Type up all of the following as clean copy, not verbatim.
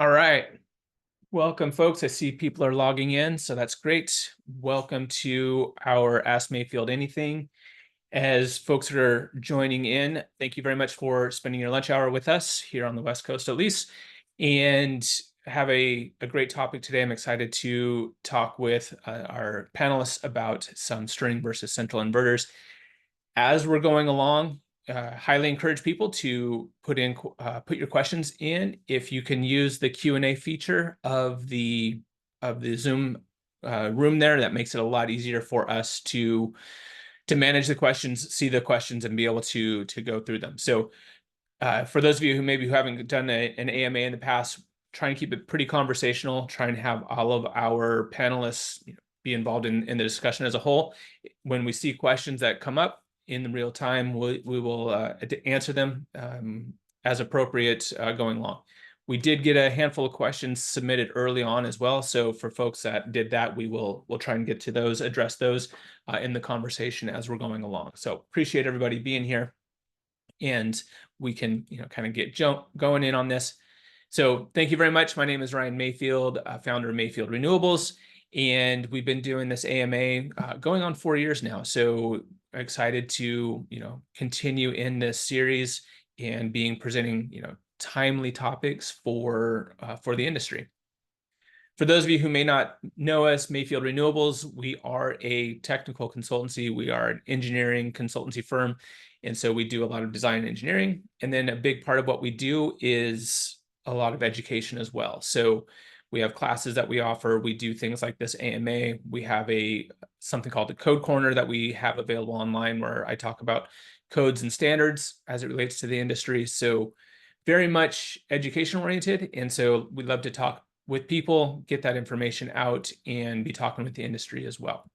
All right. Welcome, folks. I see people are logging in, so that's great. Welcome to our Ask Mayfield Anything. As folks are joining in, thank you very much for spending your lunch hour with us here on the West Coast, at least, and have a great topic today. I'm excited to talk with our panelists about some string versus central inverters. As we're going along, highly encourage people to put your questions in. If you can use the Q&A feature of the Zoom room there, that makes it a lot easier for us to manage the questions, see the questions, and be able to go through them. So for those of you who haven't done an AMA in the past, try and keep it pretty conversational, try and have all of our panelists be involved in the discussion as a whole. When we see questions that come up in the real time, we will answer them as appropriate going along. We did get a handful of questions submitted early on as well. So for folks that did that, we'll try and get to those, address those in the conversation as we're going along. So appreciate everybody being here, and we can kind of get going in on this. So thank you very much. My name is Ryan Mayfield, founder of Mayfield Renewables, and we've been doing this AMA going on 4 years now. So excited to continue in this series and presenting timely topics for the industry. For those of you who may not know us, Mayfield Renewables, we are a technical consultancy. We are an engineering consultancy firm. And so we do a lot of design and engineering. And then a big part of what we do is a lot of education as well. So we have classes that we offer. We do things like this AMA. We have something called the Code Corner that we have available online, where I talk about codes and standards as it relates to the industry. So very much education oriented. And so we love to talk with people, get that information out, and be talking with the industry as well.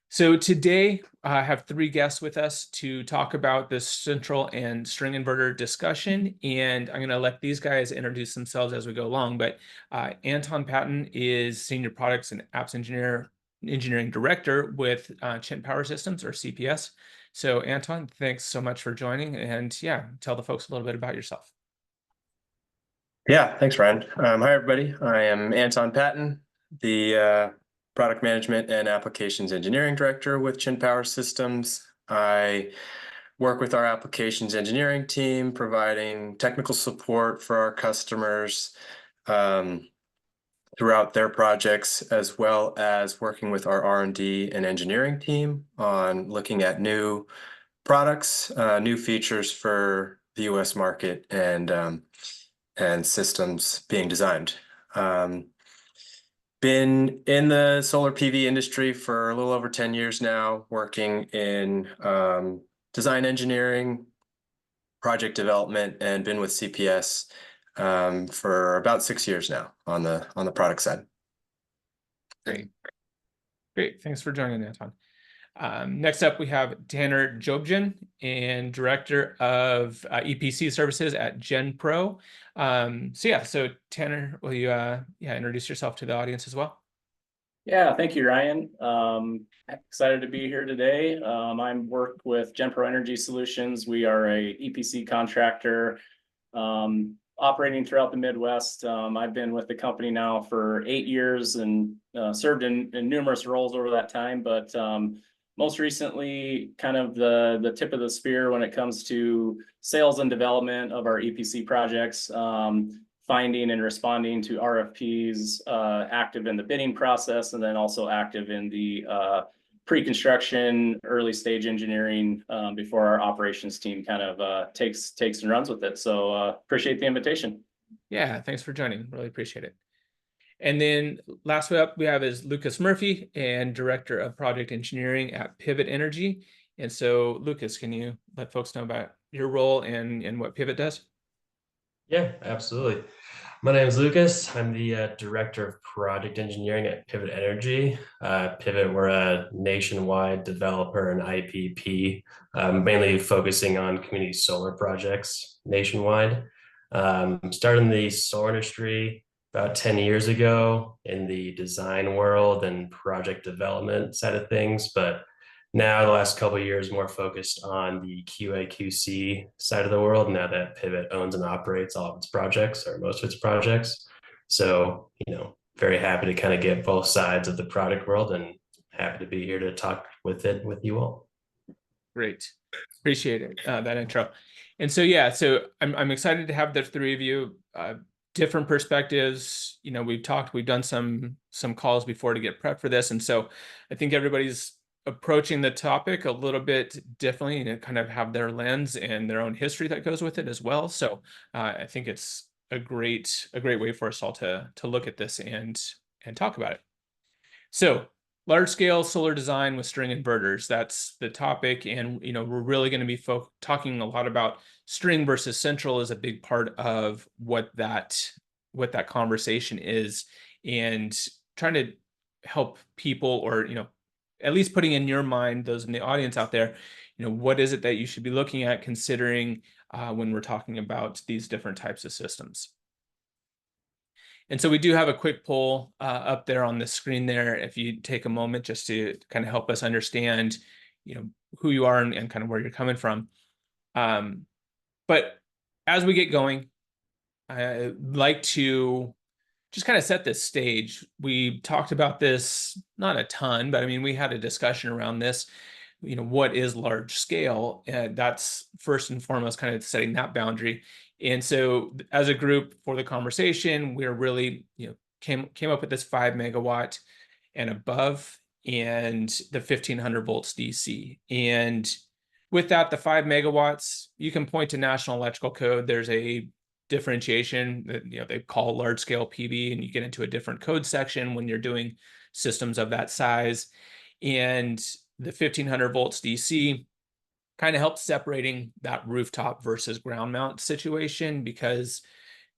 So today I have 3 guests with us to talk about the central and string inverter discussion, and I'm going to let these guys introduce themselves as we go along. But Anton Patton is Senior Products and Apps Engineering Director with Chint Power Systems, or CPS. So Anton, thanks so much for joining, and yeah, tell the folks a little bit about yourself. Yeah, thanks, Ryan. Hi, everybody. I am Anton Patton, the Product Management and Applications Engineering Director with Chint Power Systems. I work with our applications engineering team, providing technical support for our customers throughout their projects, as well as working with our R&D and engineering team on looking at new products, new features for the US market, and systems being designed. Been in the solar PV industry for a little over 10 years now, working in design engineering, project development, and been with CPS for about 6 years now on the product side. Great. Thanks for joining, Anton. Next up, we have Tanner Jobgen, and Director of EPC Services at GenPro. So Tanner, will you introduce yourself to the audience as well? Yeah, thank you, Ryan. Excited to be here today. I'm worked with GenPro Energy Solutions. We are a EPC contractor operating throughout the Midwest. I've been with the company now for 8 years and served in numerous roles over that time, but most recently, kind of the tip of the spear when it comes to sales and development of our EPC projects, finding and responding to RFPs, active in the bidding process, and then also active in the pre-construction, early stage engineering before our operations team kind of takes and runs with it. So appreciate the invitation. Yeah, thanks for joining. Really appreciate it. And then last up we have is Lucas Murphy, and Director of Project Engineering at Pivot Energy. And so Lucas, can you let folks know about your role and what Pivot does? Yeah, absolutely. My name is Lucas. I'm the Director of Project Engineering at Pivot Energy. Pivot, we're a nationwide developer and IPP, mainly focusing on community solar projects nationwide. Started in the solar industry about 10 years ago in the design world and project development side of things, but now the last couple of years more focused on the QA/QC side of the world, now that Pivot owns and operates all of its projects or most of its projects. So, very happy to kind of get both sides of the product world and happy to be here to talk with you all. Great. Appreciate it, that intro. And so, yeah, so I'm excited to have the three of you, different perspectives. We've done some calls before to get prepped for this. And so I think everybody's approaching the topic a little bit differently and kind of have their lens and their own history that goes with it as well. So I think it's a great way for us all to look at this and talk about it. So large scale solar design with string inverters, that's the topic. And, we're really going to be talking a lot about string versus central is a big part of what that conversation is, and trying to help people, or, at least putting in your mind, those in the audience out there, what is it that you should be looking at considering when we're talking about these different types of systems. And so we do have a quick poll up there on the screen there. If you take a moment just to kind of help us understand, who you are and kind of where you're coming from. But as we get going, I'd like to just kind of set this stage. We talked about this, not a ton, but I mean, we had a discussion around this. What is large scale? That's first and foremost kind of setting that boundary. And so as a group for the conversation, we're really, came up with this 5 megawatt and above, and the 1500 volts DC. And with that, the 5 megawatts, you can point to National Electrical Code. There's a differentiation that they call large scale PV, and you get into a different code section when you're doing systems of that size. And the 1500 volts DC kind of helps separating that rooftop versus ground mount situation, because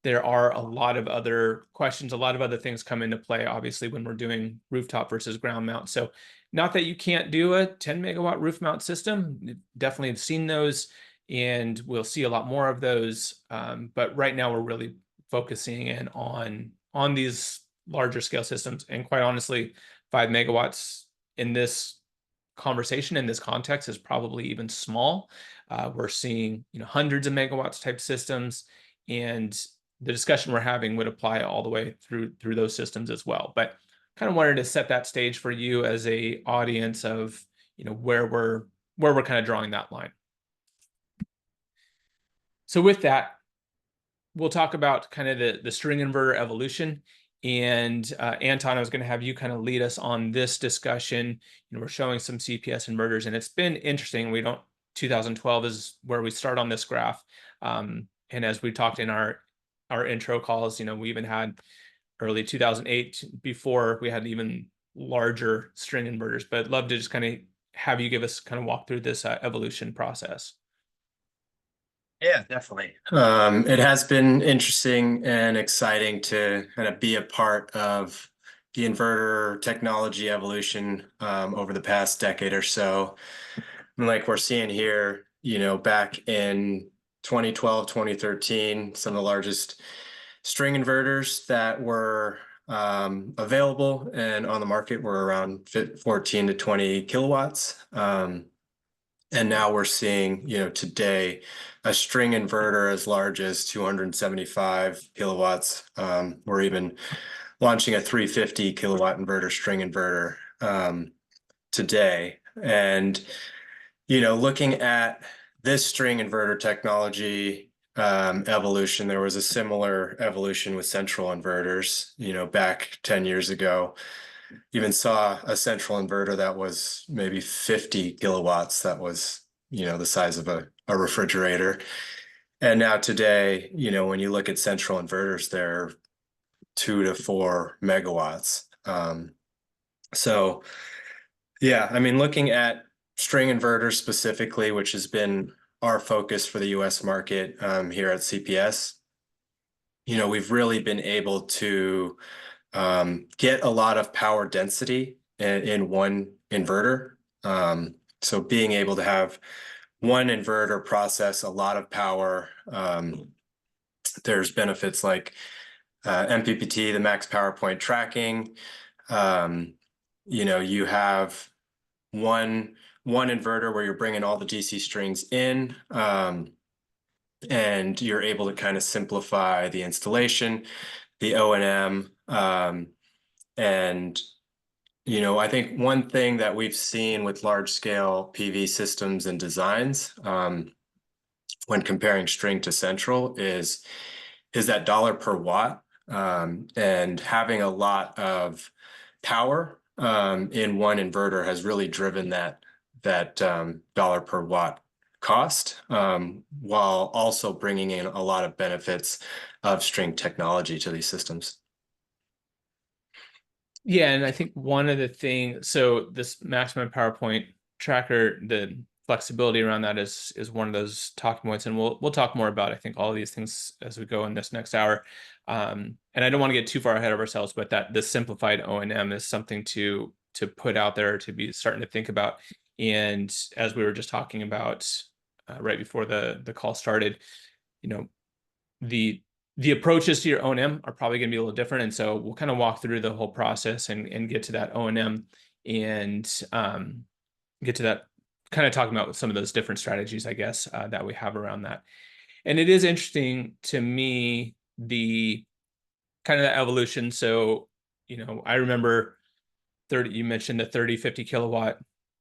there are a lot of other questions, a lot of other things come into play, obviously, when we're doing rooftop versus ground mount. So not that you can't do a 10 megawatt roof mount system, definitely have seen those, and we'll see a lot more of those. But right now we're really focusing in on these larger scale systems. And quite honestly, 5 megawatts in this conversation, in this context, is probably even small. We're seeing hundreds of megawatts type systems, and the discussion we're having would apply all the way through those systems as well. But kind of wanted to set that stage for you as a audience of where we're kind of drawing that line. So with that, we'll talk about kind of the string inverter evolution. And Anton, I was going to have you kind of lead us on this discussion. We're showing some CPS inverters, and it's been interesting. 2012 is where we start on this graph. And as we talked in our intro calls, we even had early 2008 before we had even larger string inverters. But I'd love to just kind of have you give us kind of walk through this evolution process. Yeah, definitely. It has been interesting and exciting to kind of be a part of the inverter technology evolution over the past decade or so. And like we're seeing here, back in 2012, 2013, some of the largest string inverters that were available and on the market were around 14 to 20 kilowatts. And now we're seeing, today, a string inverter as large as 275 kilowatts. We're even launching a 350 kilowatt inverter, string inverter, today. And, looking at this string inverter technology evolution, there was a similar evolution with central inverters, back 10 years ago. Even saw a central inverter that was maybe 50 kilowatts. That was, the size of a refrigerator. And now today, when you look at central inverters, they're 2 to 4 megawatts. So yeah, I mean, looking at string inverters specifically, which has been our focus for the US market here at CPS, we've really been able to get a lot of power density in one inverter. So being able to have one inverter process a lot of power, there's benefits like MPPT, the max power point tracking. You have one one inverter where you're bringing all the DC strings in, and you're able to kind of simplify the installation, the O&M, and I think one thing that we've seen with large scale PV systems and designs, when comparing string to central, is that dollar per watt, and having a lot of power in one inverter has really driven that dollar per watt cost, while also bringing in a lot of benefits of string technology to these systems. Yeah, and I think one of the things, so this maximum PowerPoint tracker, the flexibility around that is one of those talking points, and we'll talk more about, I think, all of these things as we go in this next hour. And I don't want to get too far ahead of ourselves, but that the simplified O&M is something to put out there, to be starting to think about. And as we were just talking about right before the call started, the approaches to your O&M are probably going to be a little different. And so we'll kind of walk through the whole process and get to that O&M and get to that, kind of talking about some of those different strategies, I guess, that we have around that. And it is interesting to me, the kind of the evolution. So, I remember you mentioned the 30, 50 kilowatt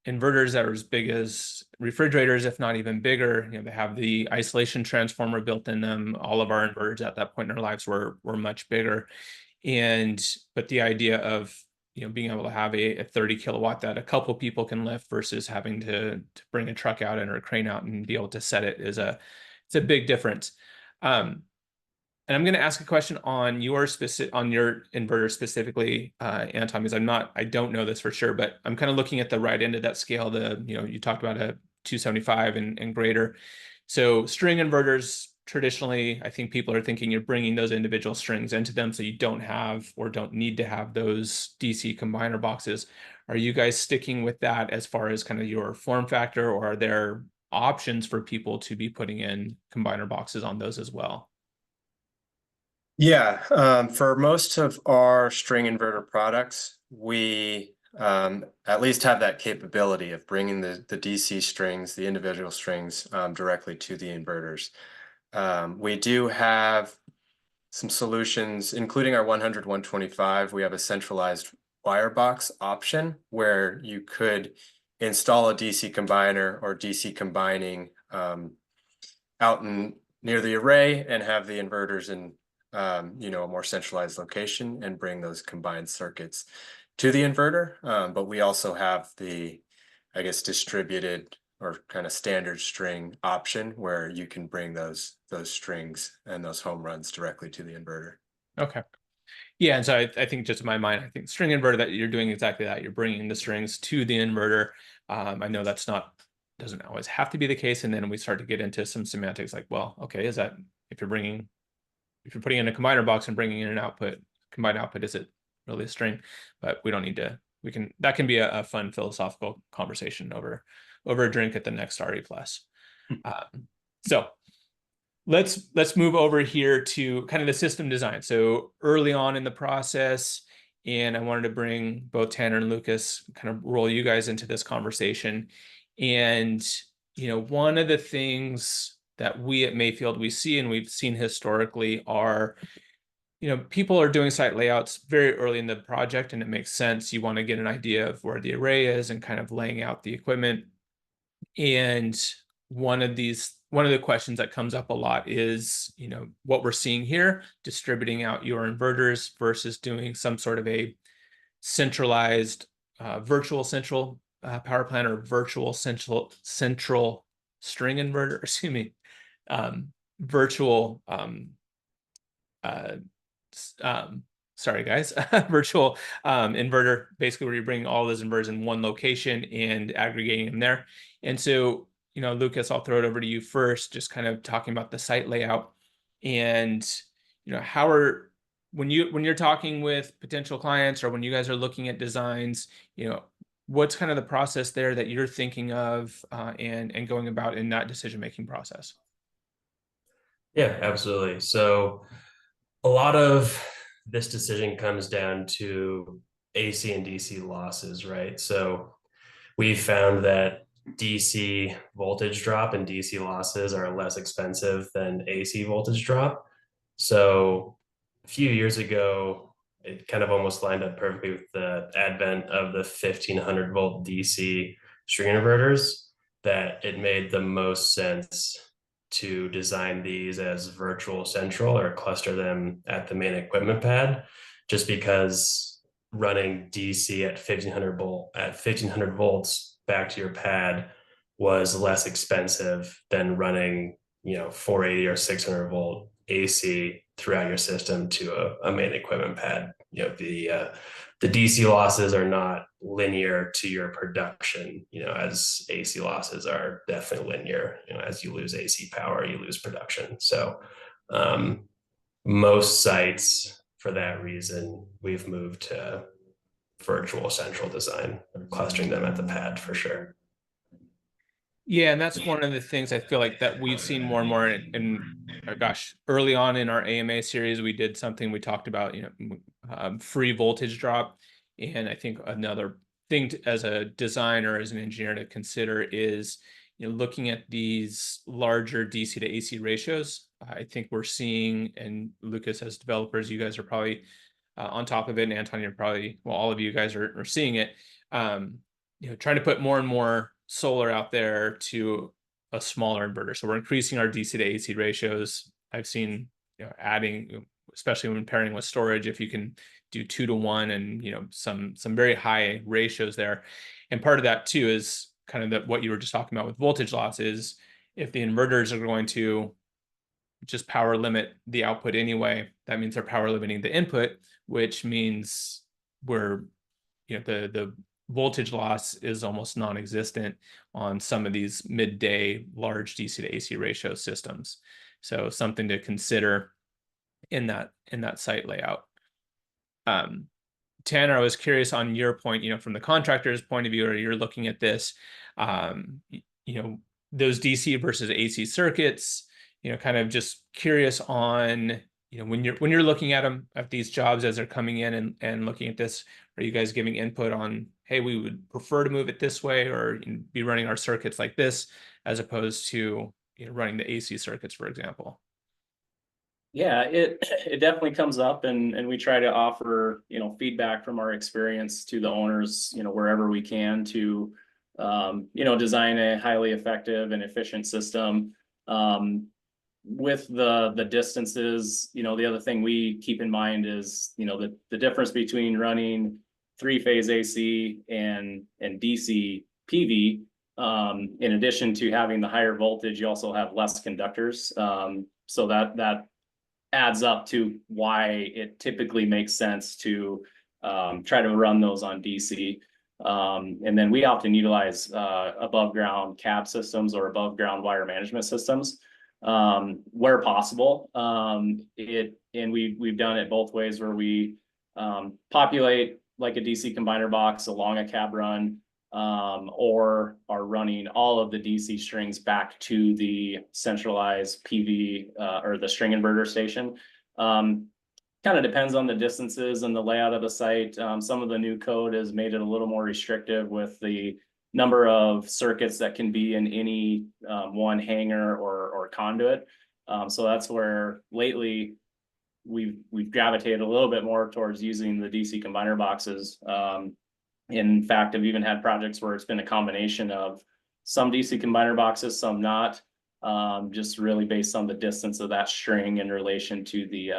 inverters that are as big as refrigerators, if not even bigger. They have the isolation transformer built in them. All of our inverters at that point in our lives were much bigger. But the idea of being able to have a 30 kilowatt that a couple people can lift versus having to bring a truck out or a crane out and be able to set it it's a big difference. And I'm going to ask a question on your inverter specifically, Anton, because I don't know this for sure, but I'm kind of looking at the right end of that scale. You talked about a 275 and greater. So string inverters, traditionally, I think people are thinking you're bringing those individual strings into them, so you don't have or don't need to have those DC combiner boxes. Are you guys sticking with that as far as kind of your form factor, or are there options for people to be putting in combiner boxes on those as well? Yeah, for most of our string inverter products, we at least have that capability of bringing the DC strings, the individual strings, directly to the inverters. We do have some solutions, including our 100, 125. We have a centralized wire box option where you could install a DC combiner or DC combining out near the array and have the inverters in a more centralized location and bring those combined circuits to the inverter. But we also have the, I guess, distributed or kind of standard string option where you can bring those strings and those home runs directly to the inverter. Okay. Yeah, and so I think, just in my mind, I think string inverter, that you're doing exactly that. You're bringing the strings to the inverter. I know doesn't always have to be the case. And then we start to get into some semantics like, well, okay, is that if you're putting in a combiner box and bringing in an combined output, is it really a string? But we don't need to. That can be a fun philosophical conversation over a drink at the next RE Plus. So let's move over here to kind of the system design. So early on in the process, and I wanted to bring both Tanner and Lucas, kind of roll you guys into this conversation. And one of the things that we at Mayfield we see, and we've seen historically, are people are doing site layouts very early in the project, and it makes sense. You want to get an idea of where the array is and kind of laying out the equipment. And one of the questions that comes up a lot is, what we're seeing here, distributing out your inverters versus doing some sort of a centralized virtual central power plant, or virtual central string inverter, excuse me, virtual sorry guys, virtual inverter, basically, where you're bringing all those inverters in one location and aggregating them there. And so, Lucas, I'll throw it over to you first, just kind of talking about the site layout and, when you're talking with potential clients, or when you guys are looking at designs, what's kind of the process there that you're thinking of and going about in that decision-making process? Yeah, absolutely. So a lot of this decision comes down to AC and DC losses, right? So we found that DC voltage drop and DC losses are less expensive than AC voltage drop. So a few years ago, it kind of almost lined up perfectly with the advent of the 1500 volt DC string inverters, that it made the most sense to design these as virtual central or cluster them at the main equipment pad, just because running DC at 1500 volts back to your pad was less expensive than running 480 or 600 volt AC throughout your system to a main equipment pad. The DC losses are not linear to your production, as AC losses are definitely linear. As you lose AC power, you lose production. So most sites, for that reason, we've moved to virtual central design, clustering them at the pad for sure. Yeah, and that's one of the things I feel like that we've seen more and more. Gosh, early on in our AMA series, we did something, we talked about, free voltage drop. And I think another thing as a designer, as an engineer to consider is, looking at these larger DC to AC ratios. I think we're seeing, and Lucas, as developers, you guys are probably on top of it, and Anton, you're probably, well, all of you guys are seeing it. Trying to put more and more solar out there to a smaller inverter. So we're increasing our DC to AC ratios. I've seen, adding, especially when pairing with storage, if you can do 2 to 1 and, some very high ratios there. And part of that too is kind of what you were just talking about with voltage loss is if the inverters are going to just power limit the output anyway, that means they're power limiting the input, which means we're, the voltage loss is almost non-existent on some of these midday large DC to AC ratio systems. So something to consider in that site layout. Tanner, I was curious on your point, from the contractor's point of view, or you're looking at this, those DC versus AC circuits, kind of just curious on, when you're looking at them, at these jobs as they're coming in and looking at this, are you guys giving input on, hey, we would prefer to move it this way, or be running our circuits like this, as opposed to running the AC circuits, for example? Yeah, it definitely comes up, and we try to offer, feedback from our experience to the owners, wherever we can to, design a highly effective and efficient system. With the distances, the other thing we keep in mind is, the difference between running 3-phase AC and DC PV. In addition to having the higher voltage, you also have less conductors. So that adds up to why it typically makes sense to try to run those on DC. And then we often utilize above ground cab systems or above ground wire management systems where possible. And we've done it both ways, where we populate like a DC combiner box along a cab run, or are running all of the DC strings back to the centralized PV or the string inverter station. Kind of depends on the distances and the layout of the site. Some of the new code has made it a little more restrictive with the number of circuits that can be in any one hanger or conduit. So that's where lately we've gravitated a little bit more towards using the DC combiner boxes. In fact, I've even had projects where it's been a combination of some DC combiner boxes, some not, just really based on the distance of that string in relation to the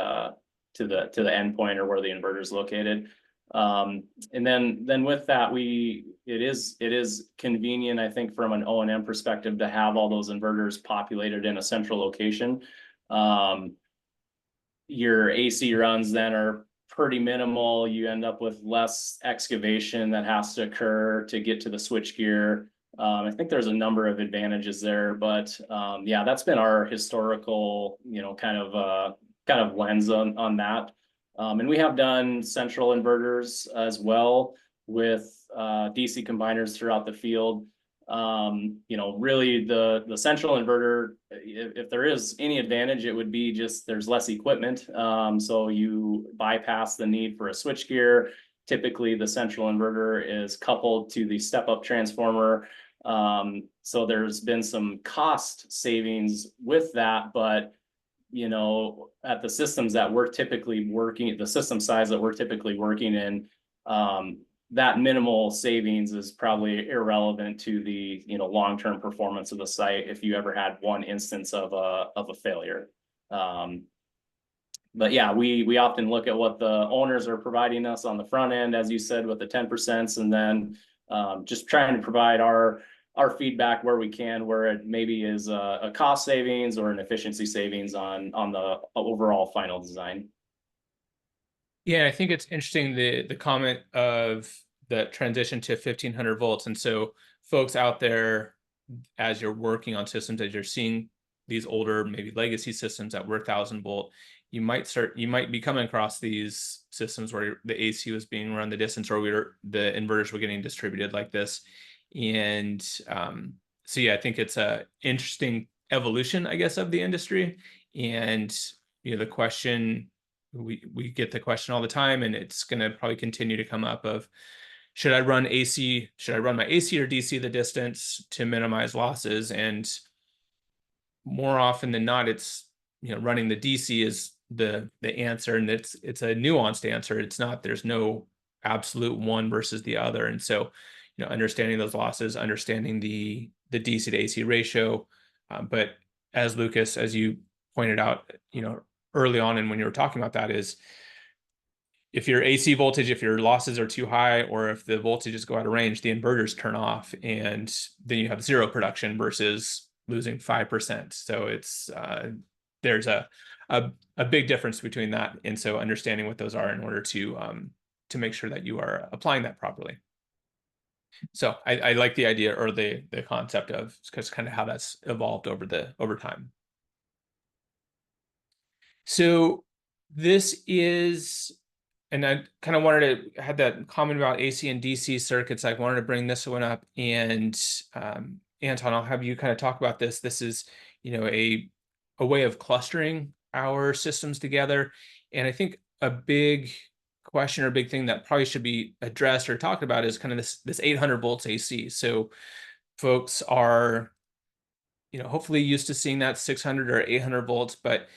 endpoint or where the inverter is located. And then with that, it is convenient, I think, from an O&M perspective, to have all those inverters populated in a central location. Your AC runs then are pretty minimal. You end up with less excavation that has to occur to get to the switchgear. I think there's a number of advantages there, but yeah, that's been our historical, kind of lens on that. And we have done central inverters as well with DC combiners throughout the field. Really the central inverter, if there is any advantage, it would be just there's less equipment. So you bypass the need for a switchgear. Typically the central inverter is coupled to the step-up transformer. So there's been some cost savings with that, but you know, at the systems that we're typically working, the system size that we're typically working in, that minimal savings is probably irrelevant to the, you know, long-term performance of the site if you ever had one instance of a failure. But yeah, we often look at what the owners are providing us on the front end, as you said, with the 10%, and then just trying to provide our feedback where we can, where it maybe is a cost savings or an efficiency savings on the overall final design. Yeah, I think it's interesting the comment of the transition to 1500 volts. And so folks out there, as you're working on systems, as you're seeing these older, maybe legacy systems that were 1000 volt, you might be coming across these systems where the AC was being run the distance, or the inverters were getting distributed like this. And so yeah, I think it's a interesting evolution, I guess, of the industry. And you know, the question, we get the question all the time, and it's going to probably continue to come up of, should I run AC? Should I run my AC or DC the distance to minimize losses? And more often than not, it's, you know, running the DC is the answer, and it's a nuanced answer. It's not, there's no absolute one versus the other. And so, you know, understanding those losses, understanding the DC to AC ratio, but as Lucas, as you pointed out, you know, early on, and when you were talking about that, is if your AC voltage, if your losses are too high, or if the voltages go out of range, the inverters turn off, and then you have zero production versus losing 5%. So it's there's a big difference between that, and so understanding what those are in order to make sure that you are applying that properly. So I like the idea, or the concept of, because kind of how that's evolved over time. So this is, and I kind of wanted to have that comment about AC and DC circuits. I wanted to bring this one up, and Anton, I'll have you kind of talk about this. This is, you know, a way of clustering our systems together. And I think a big question, or a big thing that probably should be addressed or talked about, is kind of this 800 volts AC. So folks are, you know, hopefully used to seeing that 600 or 800 volts, but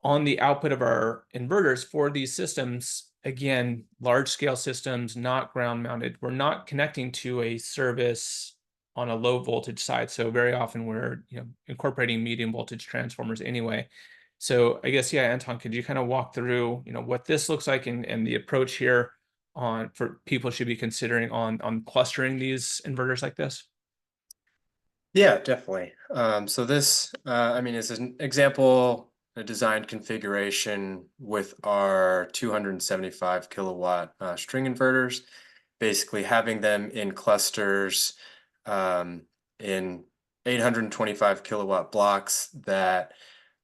on the output of our inverters for these systems, again, large scale systems, not ground mounted, we're not connecting to a service on a low voltage side. So very often we're, you know, incorporating medium voltage transformers anyway. So I guess, yeah, Anton, could you kind of walk through, you know, what this looks like, and the approach here on, for people should be considering on clustering these inverters like this? Yeah, definitely. So this, I mean, is an example, a design configuration with our 275 kilowatt string inverters, basically having them in clusters in 825 kilowatt blocks that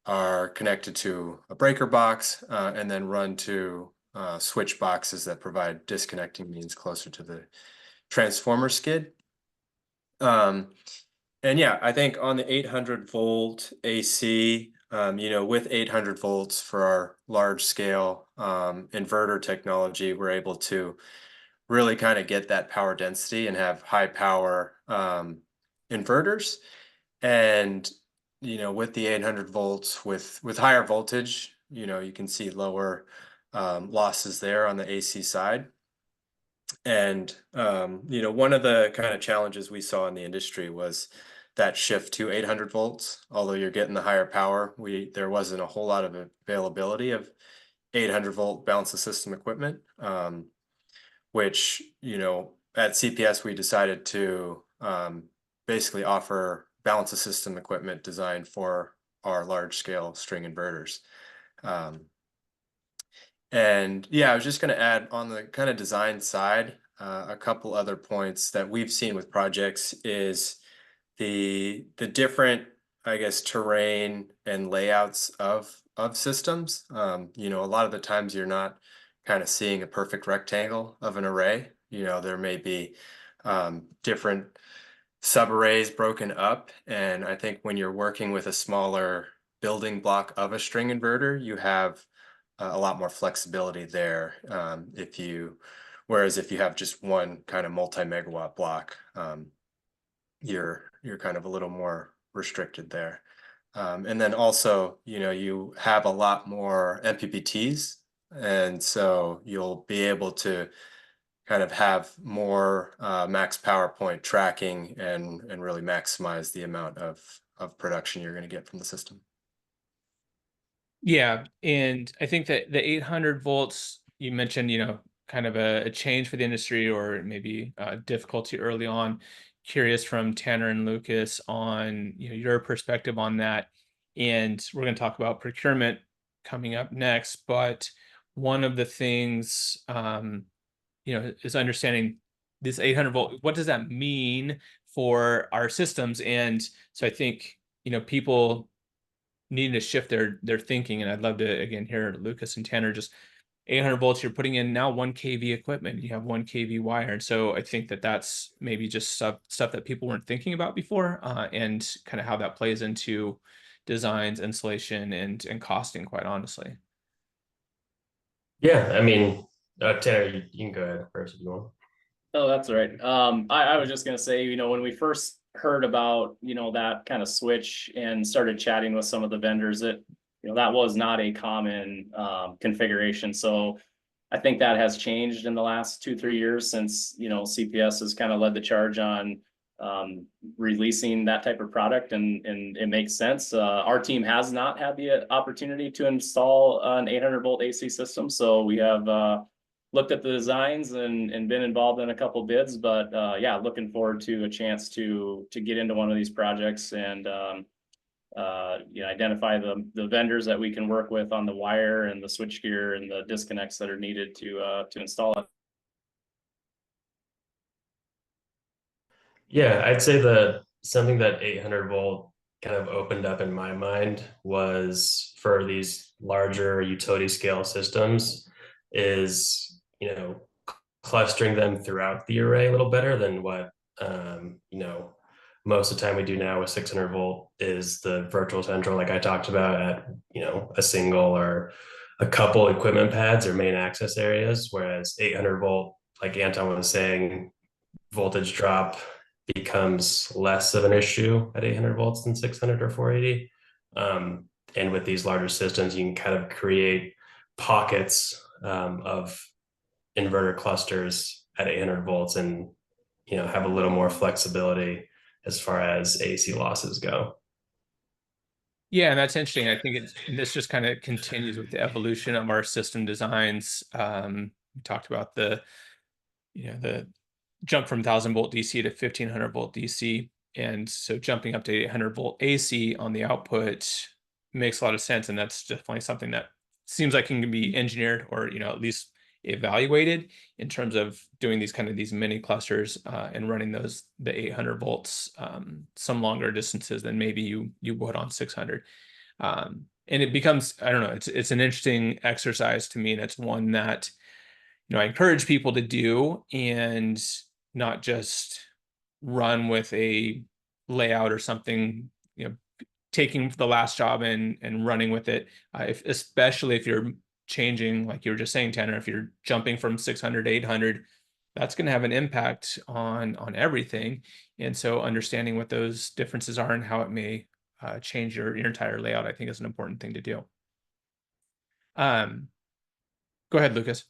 are connected to a breaker box and then run to switch boxes that provide disconnecting means closer to the transformer skid. And yeah, I think on the 800 volt AC, you know, with 800 volts for our large scale inverter technology, we're able to really kind of get that power density and have high power inverters. And, you know, with the 800 volts, with higher voltage, you know, you can see lower losses there on the AC side. And, you know, one of the kind of challenges we saw in the industry was that shift to 800 volts. Although you're getting the higher power, there wasn't a whole lot of availability of 800 volt balance of system equipment, which, you know, at CPS, we decided to basically offer balance of system equipment designed for our large scale string inverters. And yeah, I was just going to add on the kind of design side, a couple other points that we've seen with projects is the different, I guess, terrain and layouts of systems. You know, a lot of the times you're not kind of seeing a perfect rectangle of an array. You know, there may be different subarrays broken up, and I think when you're working with a smaller building block of a string inverter, you have a lot more flexibility there. Whereas if you have just one kind of multi-megawatt block, you're kind of a little more restricted there. And then also, you have a lot more MPPTs, and so you'll be able to kind of have more max power point tracking and really maximize the amount of production you're going to get from the system. Yeah, and I think that the 800 volts you mentioned, kind of a change for the industry, or maybe difficulty early on. Curious from Tanner and Lucas on your perspective on that, and we're going to talk about procurement coming up next. But one of the things, is understanding this 800 volt. What does that mean for our systems? And so I think people needing to shift their thinking, and I'd love to again hear Lucas and Tanner. Just 800 volts, you're putting in now 1 kV equipment, you have 1 kV wire, and so I think that that's maybe just stuff that people weren't thinking about before, and kind of how that plays into designs, installation, and costing, quite honestly. Yeah, I mean, Tanner, you can go ahead first if you want. Oh, that's all right. I was just gonna say, when we first heard about, that kind of switch and started chatting with some of the vendors, that was not a common configuration. So I think that has changed in the last 2-3 years since CPS has kind of led the charge on releasing that type of product, and it makes sense. Our team has not had the opportunity to install an 800 volt AC system, so we have looked at the designs and been involved in a couple bids, but yeah, looking forward to a chance to get into one of these projects and identify the vendors that we can work with on the wire and the switchgear and the disconnects that are needed to install it. Yeah, I'd say something that 800 volt kind of opened up in my mind was for these larger utility scale systems is, clustering them throughout the array a little better than what, most of the time we do now with 600 volt is the virtual central, like I talked about, at, a single or a couple equipment pads or main access areas, whereas 800 volt, like Anton was saying, voltage drop becomes less of an issue at 800 volts than 600 or 480. And with these larger systems, you can kind of create pockets of inverter clusters at 800 volts and have a little more flexibility as far as AC losses go. Yeah, and that's interesting. I think this just kind of continues with the evolution of our system designs. We talked about the jump from 1000 volt DC to 1500 volt DC, and so jumping up to 800 volt AC on the output makes a lot of sense, and that's definitely something that seems like can be engineered, or at least evaluated in terms of doing these mini clusters and running the 800 volts some longer distances than maybe you would on 600. And it becomes, I don't know, it's an interesting exercise to me, and it's one that I encourage people to do, and not just run with a layout or something, taking the last job and running with it, especially if you're changing, like you were just saying, Tanner, if you're jumping from 600 to 800, that's going to have an impact on everything. And so understanding what those differences are and how it may change your entire layout, I think, is an important thing to do. Go ahead, Lucas.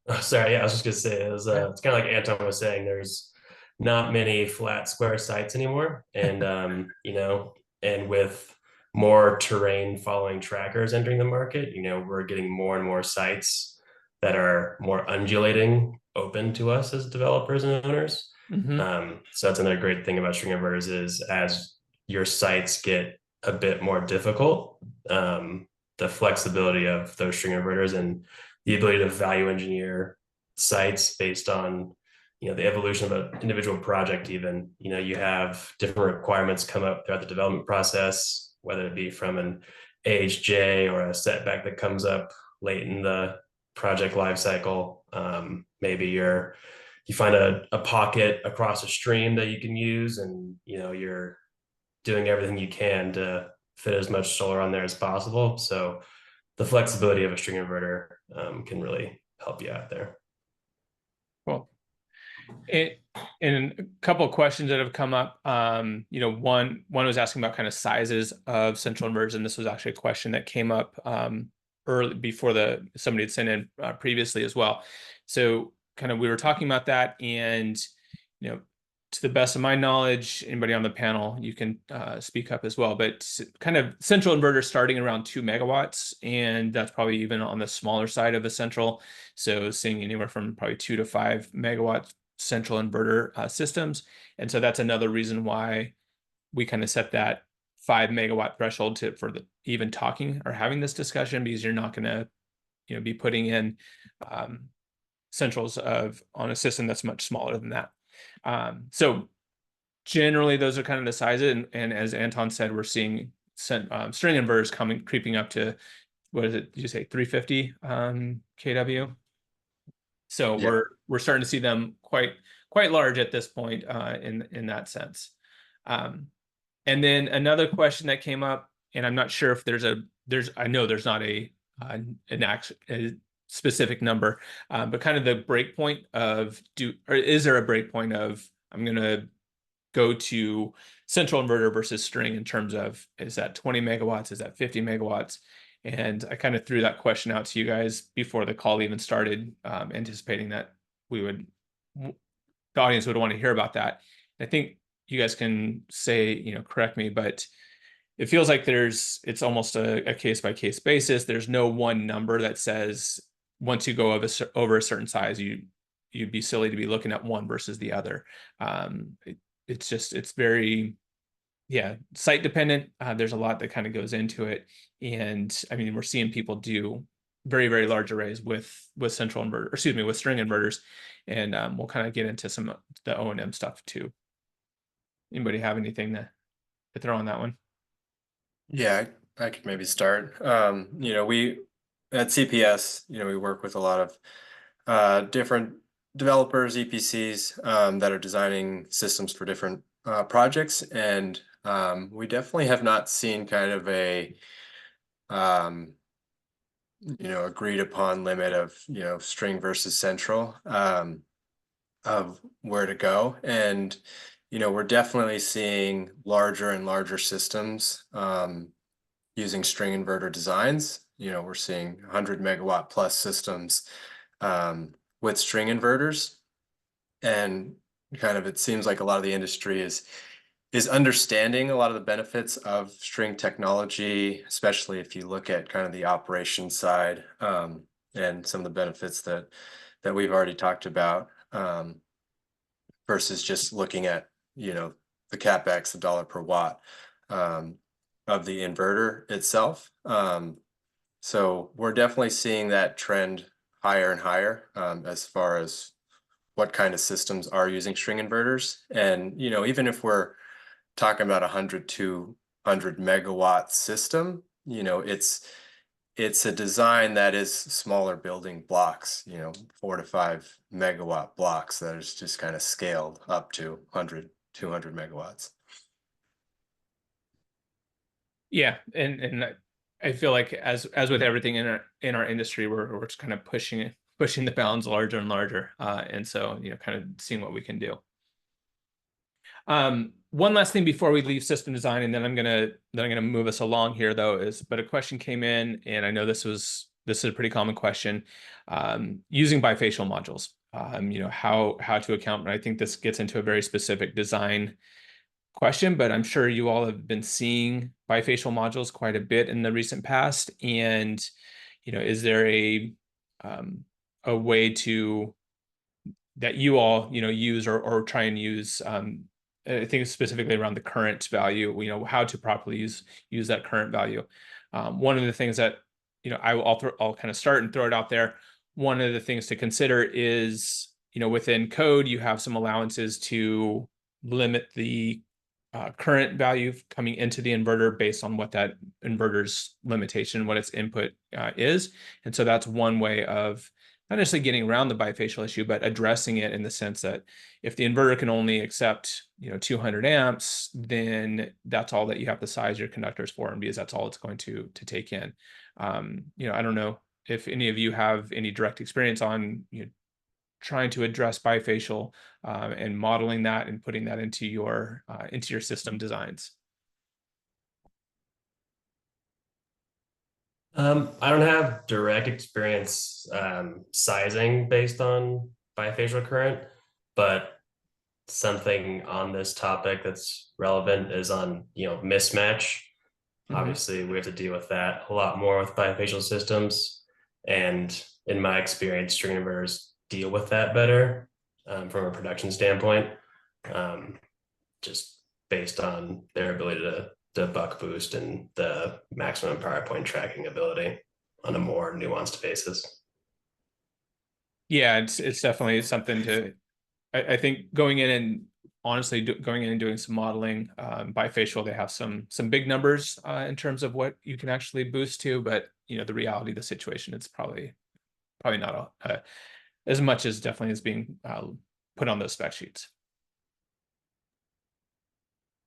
Oh, sorry, yeah, I was just gonna say it's kind of like Anton was saying. There's not many flat square sites anymore, and and with more terrain following trackers entering the market, we're getting more and more sites that are more undulating open to us as developers and owners. So that's another great thing about string inverters is as your sites get a bit more difficult, the flexibility of those string inverters and the ability to value engineer sites based on the evolution of an individual project. Even you have different requirements come up throughout the development process, whether it be from an AHJ or a setback that comes up late in the project life cycle. Maybe you find a pocket across a stream that you can use, and you're doing everything you can to fit as much solar on there as possible. So the flexibility of a string inverter can really help you out there. Cool. And a couple of questions that have come up. You know, one was asking about kind of sizes of central inverters, and this was actually a question that came up early before somebody had sent in previously as well. So kind of we were talking about that, and you know, to the best of my knowledge, anybody on the panel, you can speak up as well. But kind of central inverters starting around 2 megawatts, and that's probably even on the smaller side of a central. So seeing anywhere from probably 2 to 5 megawatts central inverter systems. And so that's another reason why we kind of set that 5 megawatt threshold for even talking or having this discussion, because you're not going to, you know, be putting in centrals on a system that's much smaller than that. So generally those are kind of the sizes. And as Anton said, we're seeing string inverters creeping up to, what is it? Did you say 350 kW? So Yeah. we're starting to see them quite large at this point in that sense. And then another question that came up, and I'm not sure if I know there's not a specific number, but kind of the break point of is there a break point of I'm going to go to central inverter versus string in terms of, is that 20 megawatts? Is that 50 megawatts? And I kind of threw that question out to you guys before the call even started, anticipating that the audience would want to hear about that. I think you guys can say, you know, correct me, but it feels like it's almost a case-by-case basis. There's no one number that says once you go over a certain size, you'd be silly to be looking at one versus the other. It's very, yeah, site dependent. There's a lot that kind of goes into it. And I mean, we're seeing people do very, very large arrays with central inverter, excuse me, with string inverters. And we'll kind of get into some of the O&M stuff too. Anybody have anything to throw on that one? Yeah, I could maybe start. You know, we at CPS, you know, we work with a lot of different developers, EPCs that are designing systems for different projects, and we definitely have not seen kind of a you know, agreed upon limit of, you know, string versus central of where to go. And you know, we're definitely seeing larger and larger systems using string inverter designs. You know, we're seeing 100 megawatt plus systems with string inverters, and kind of it seems like a lot of the industry is understanding a lot of the benefits of string technology, especially if you look at kind of the operations side and some of the benefits that we've already talked about, versus just looking at, you know, the CapEx, the dollar per watt of the inverter itself. So we're definitely seeing that trend higher and higher as far as what kind of systems are using string inverters. And, you know, even if we're talking about 100 to 100 megawatt system, you know, it's a design that is smaller building blocks, you know, 4 to 5 megawatt blocks that is just kind of scaled up to 100, 200 megawatts. Yeah, and I feel like as with everything in our industry, we're just kind of pushing the bounds larger and larger, and so, you know, kind of seeing what we can do. One last thing before we leave system design, and then I'm gonna move us along here though, but a question came in, and I know this is a pretty common question, using bifacial modules. You know, how to account, and I think this gets into a very specific design question, but I'm sure you all have been seeing bifacial modules quite a bit in the recent past. And, you know, is there a way that you all, you know, use or try and use, I think specifically around the current value, you know, how to properly use that current value. One of the things that, you know, I'll kind of start and throw it out there. One of the things to consider is, you know, within code, you have some allowances to limit the current value coming into the inverter based on what that inverter's limitation, what its input is. And so that's one way of not necessarily getting around the bifacial issue, but addressing it in the sense that if the inverter can only accept, you know, 200 amps, then that's all that you have to size your conductors for, and because that's all it's going to take in. You know, I don't know if any of you have any direct experience on, you know, trying to address bifacial and modeling that and putting that into your system designs? I don't have direct experience sizing based on bifacial current, but something on this topic that's relevant is on, mismatch. Obviously, we have to deal with that a lot more with bifacial systems. And in my experience, string inverters deal with that better from a production standpoint, just based on their ability to buck boost and the maximum power point tracking ability on a more nuanced basis. Yeah, it's definitely something to, I think going in and honestly going in and doing some modeling, bifacial, they have some big numbers in terms of what you can actually boost to, but the reality of the situation, it's probably not as much as definitely is being put on those spec sheets.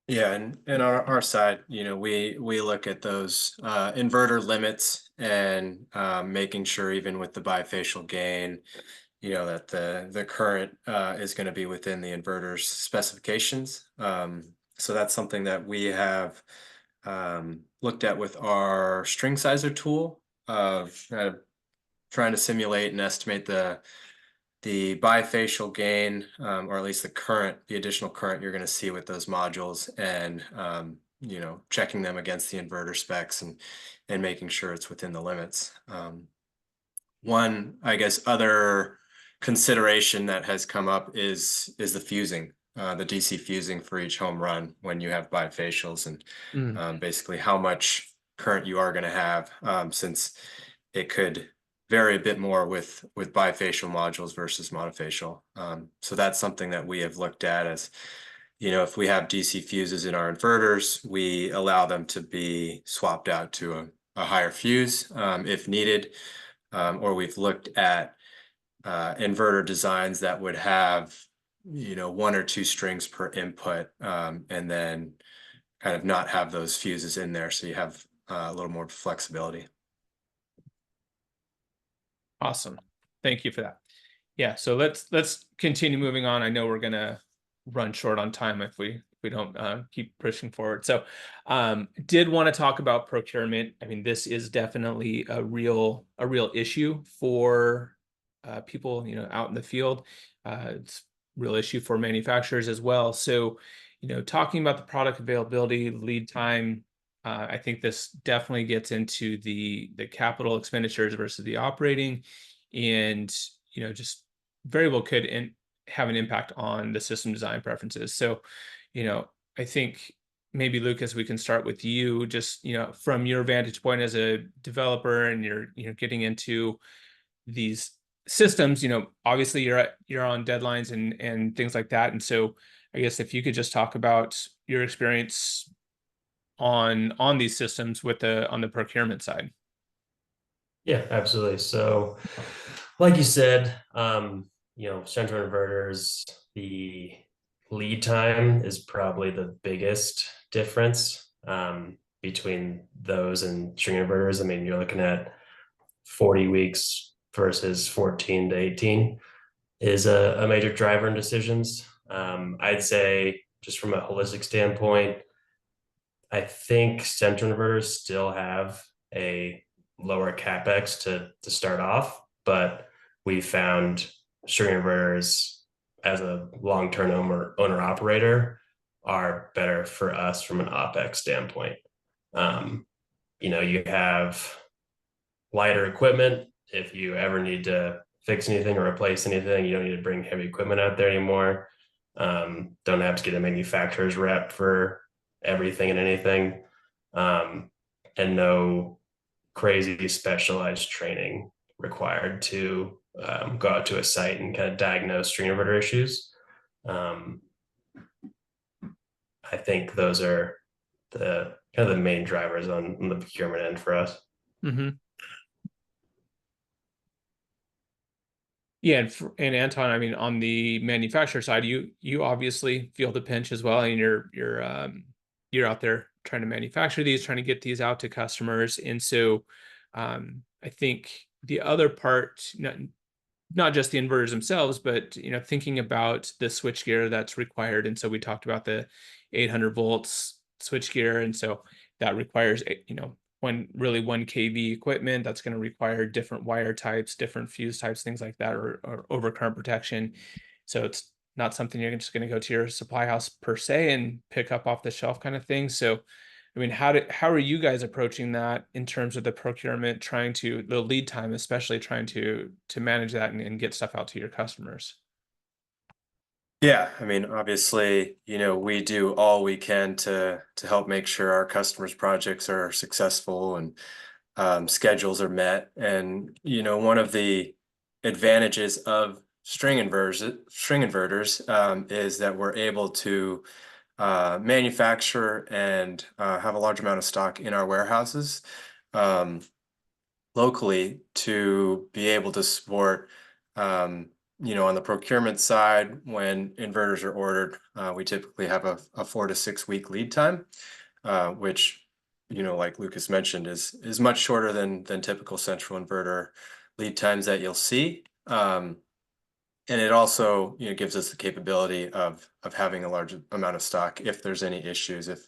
Yeah, and on our side, we look at those inverter limits and making sure even with the bifacial gain, that the current is going to be within the inverter's specifications. So that's something that we have looked at with our string sizer tool of trying to simulate and estimate the bifacial gain, or at least the additional current you're going to see with those modules, and checking them against the inverter specs and making sure it's within the limits. One, I guess, other consideration that has come up is the fusing, the DC fusing for each home run when you have bifacials, and basically how much current you are going to have, since it could vary a bit more with bifacial modules versus monofacial. So that's something that we have looked at as, if we have DC fuses in our inverters, we allow them to be swapped out to a higher fuse if needed. Or we've looked at inverter designs that would have, 1 or 2 strings per input, and then kind of not have those fuses in there, so you have a little more flexibility. Awesome. Thank you for that. Yeah, so let's continue moving on. I know we're gonna run short on time if we don't keep pushing forward. So did want to talk about procurement. I mean, this is definitely a real issue for people, out in the field. It's a real issue for manufacturers as well. So, talking about the product availability, lead time, I think this definitely gets into the capital expenditures versus the operating, and just very well could have an impact on the system design preferences. So, I think maybe Lucas, we can start with you. Just from your vantage point as a developer, and you're getting into these systems. Obviously you're on deadlines and things like that. And so, I guess if you could just talk about your experience on these systems on the procurement side. Yeah, absolutely. So, like you said, central inverters, the lead time is probably the biggest difference between those and string inverters. I mean, you're looking at 40 weeks versus 14 to 18 is a major driver in decisions. I'd say, just from a holistic standpoint, I think central inverters still have a lower capex to start off, but we found string inverters as a long-term owner operator are better for us from an OpEx standpoint. You have lighter equipment. If you ever need to fix anything or replace anything, you don't need to bring heavy equipment out there anymore. Don't have to get a manufacturer's rep for everything and anything, and no crazy specialized training required to go out to a site and kind of diagnose string inverter issues. I think those are the kind of the main drivers on the procurement end for us. Mm-hmm. Yeah, and Anton, I mean, on the manufacturer side, you obviously feel the pinch as well, and you're out there trying to manufacture these, trying to get these out to customers. And so I think the other part, not just the inverters themselves, but thinking about the switchgear that's required. And so we talked about the 800 volts switchgear, and so that requires one 1 kV equipment that's going to require different wire types, different fuse types, things like that, or overcurrent protection. So it's not something you're just going to go to your supply house per se and pick up off the shelf kind of thing. So I mean, how are you guys approaching that in terms of the procurement, trying to the lead time, especially trying to manage that and get stuff out to your customers? Yeah, I mean, obviously, we do all we can to help make sure our customers' projects are successful and schedules are met. And one of the advantages of string inverters is that we're able to manufacture and have a large amount of stock in our warehouses um, locally to be able to support. On the procurement side, when inverters are ordered, we typically have a 4 to 6 week lead time, which, like Lucas mentioned, is much shorter than typical central inverter lead times that you'll see. And it also, gives us the capability of having a large amount of stock if there's any issues, if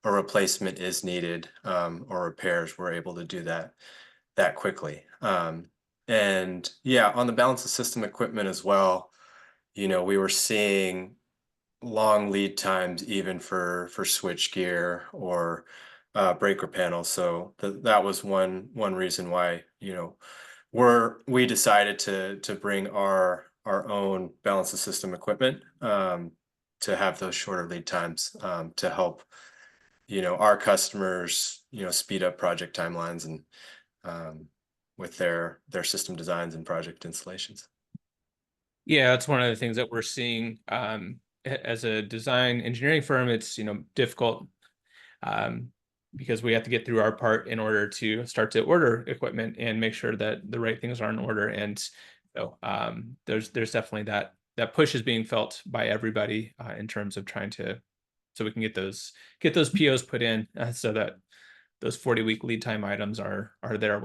a replacement is needed, or repairs, we're able to do that quickly. And yeah, on the balance of system equipment as well, we were seeing long lead times even for switch gear or breaker panels. So that was one reason why we decided to bring our own balance of system equipment to have those shorter lead times to help our customers speed up project timelines and with their system designs and project installations. Yeah, that's one of the things that we're seeing as a design engineering firm. It's difficult because we have to get through our part in order to start to order equipment and make sure that the right things are in order. And so there's definitely that push is being felt by everybody in terms of trying to so we can get those POs put in so that those 40-week lead time items are there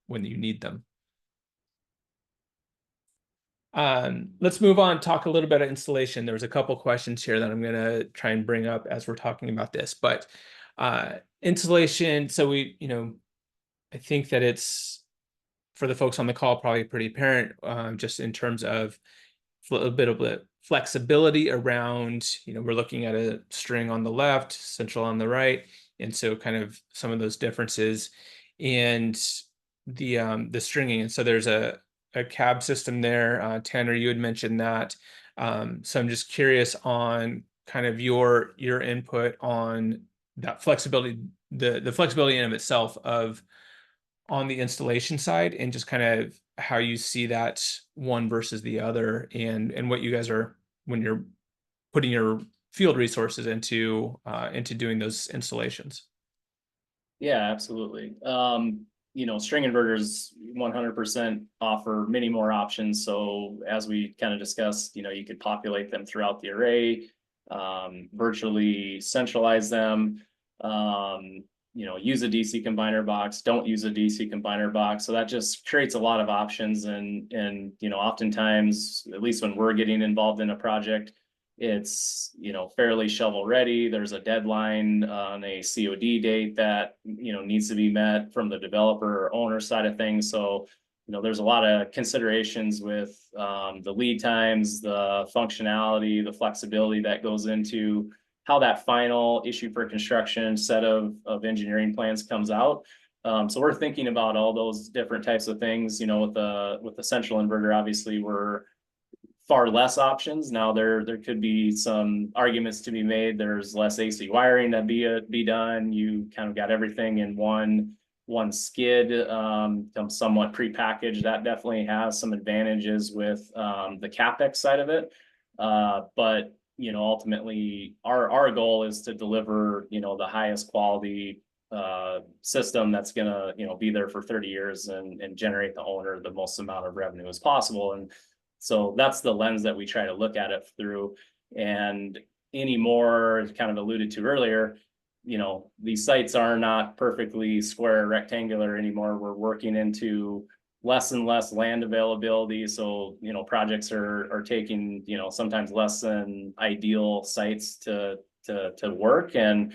when you need them. Let's move on, talk a little bit about installation. There was a couple questions here that I'm going to try and bring up as we're talking about this, but installation. So I think that it's for the folks on the call, probably pretty apparent just in terms of a little bit of flexibility around, we're looking at a string on the left, central on the right. And so kind of some of those differences and the stringing. And so there's a cab system there. Tanner, you had mentioned that. So I'm just curious on kind of your input on that flexibility, the flexibility in of itself of on the installation side, and just kind of how you see that one versus the other, and what you guys are when you're putting your field resources into doing those installations. Yeah, absolutely. String inverters 100% offer many more options. So as we kind of discussed, you could populate them throughout the array, virtually centralize them, use a DC combiner box, don't use a DC combiner box. So that just creates a lot of options. And oftentimes, at least when we're getting involved in a project, it's fairly shovel ready. There's a deadline on a COD date that needs to be met from the developer or owner side of things. So there's a lot of considerations with the lead times, the functionality, the flexibility that goes into how that final issue for construction set of engineering plans comes out. So we're thinking about all those different types of things. With the central inverter, obviously we're far less options. Now there could be some arguments to be made. There's less AC wiring that be done. You kind of got everything in one skid, somewhat prepackaged. That definitely has some advantages with the CapEx side of it. But ultimately our goal is to deliver the highest quality system that's gonna be there for 30 years and generate the owner the most amount of revenue as possible. And so that's the lens that we try to look at it through. And anymore, kind of alluded to earlier, these sites are not perfectly square rectangular anymore. We're working into less and less land availability. So, projects are taking, sometimes less than ideal sites to work. And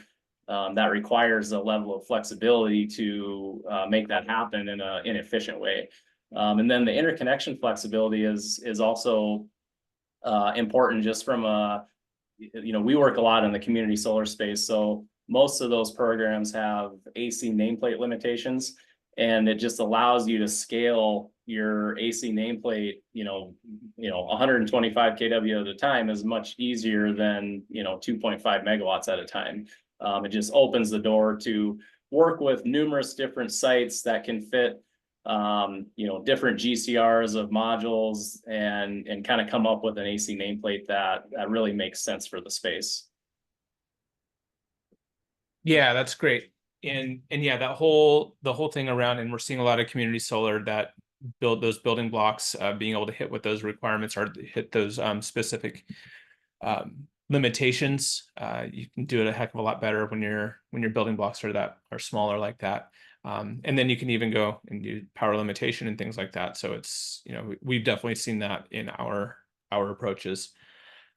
that requires a level of flexibility to make that happen in an efficient way. And then the interconnection flexibility is also important, just from we work a lot in the community solar space. So most of those programs have AC nameplate limitations, and it just allows you to scale your AC nameplate, 125 kW at a time is much easier than, 2.5 megawatts at a time. It just opens the door to work with numerous different sites that can fit different GCRs of modules, and kind of come up with an AC nameplate that really makes sense for the space. Yeah, that's great. And yeah, the whole thing around, and we're seeing a lot of community solar that build those building blocks, being able to hit what those requirements are, hit those specific limitations. You can do it a heck of a lot better when your building blocks are smaller like that. And then you can even go and do power limitation and things like that. So it's, we've definitely seen that in our approaches.